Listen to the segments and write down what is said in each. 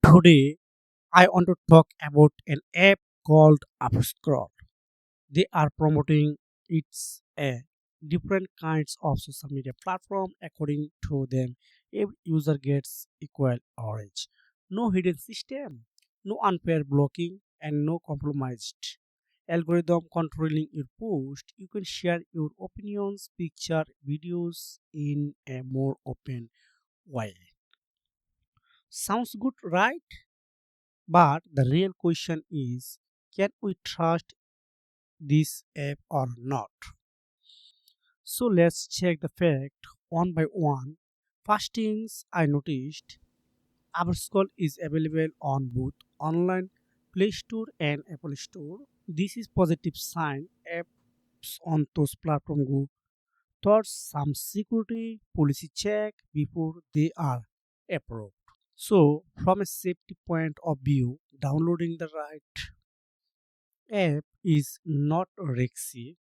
Today, I want to talk about an app called UpScrolled. They are promoting it's a different kinds of social media platform. According to them, every user gets equal orange. No hidden system, no unfair blocking, and no compromised algorithm controlling your post. You can share your opinions, picture, videos in a more open way. Sounds good, right? But the real question is, can we trust this app or not? So let's check the fact one by one. First things I noticed, UpScrolled is available on both online Play Store and Apple Store. This is positive sign. Apps on those platforms go towards some security policy check before they are approved. So from a safety point of view, downloading the right app is not risky.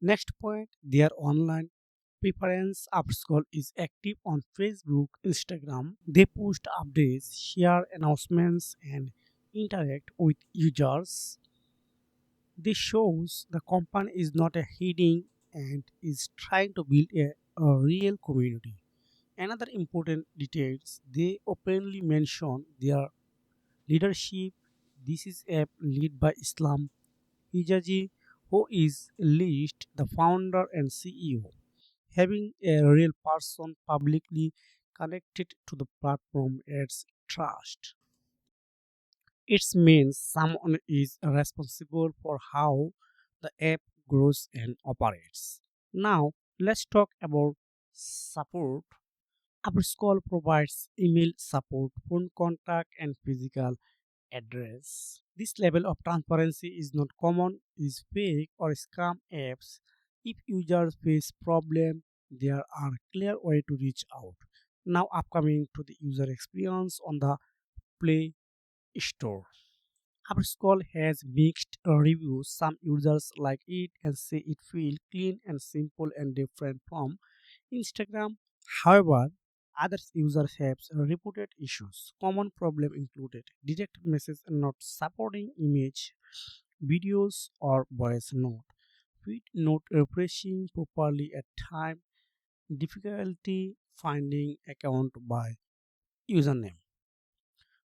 Next point, their online preference upscroll is active on Facebook, Instagram. They post updates, share announcements, and interact with users. This shows the company is not a hiding and is trying to build a real community. Another important details, they openly mention their leadership. This is a led by Islam Hijazi, who is least the founder and CEO. Having a real person publicly connected to the platform adds trust. It means someone is responsible for how the app grows and operates. Now, let's talk about support. Upscroll provides email support, phone contact, and physical address. This level of transparency is not common is fake or scam apps. If users face problem, there are clear way to reach out. Now upcoming to the user experience on the Play Store. Upscroll has mixed reviews. Some users like it and say it feels clean and simple and different from Instagram. However, other users have reported issues. Common problem included direct message not supporting image, videos, or voice note. Feed not refreshing properly at time. Difficulty finding account by username.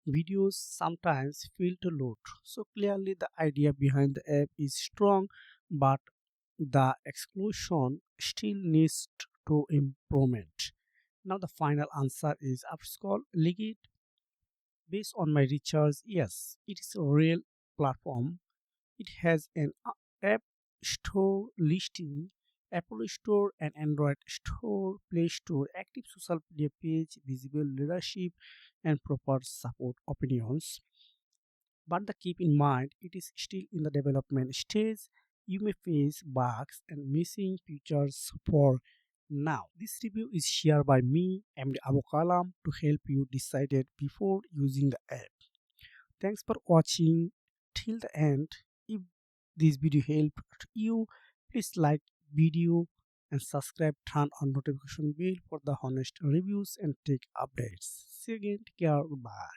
Videos sometimes fail to load. So clearly the idea behind the app is strong, but the exclusion still needs to improvement. Now the final answer is upscroll legit based on my research. Yes, it is a real platform. It has an app store listing, Apple Store and Android Store, Play Store, active social media page, visible leadership, and proper support opinions. But the keep in mind, it is still in the development stage. You may face bugs and missing features for now. This review is shared by me, Md Abu Kalam, to help you decide it before using the app. Thanks for watching till the end. If this video helped you, please like video and subscribe, turn on notification bell for the honest reviews and tech updates. See you again. Take care. Bye.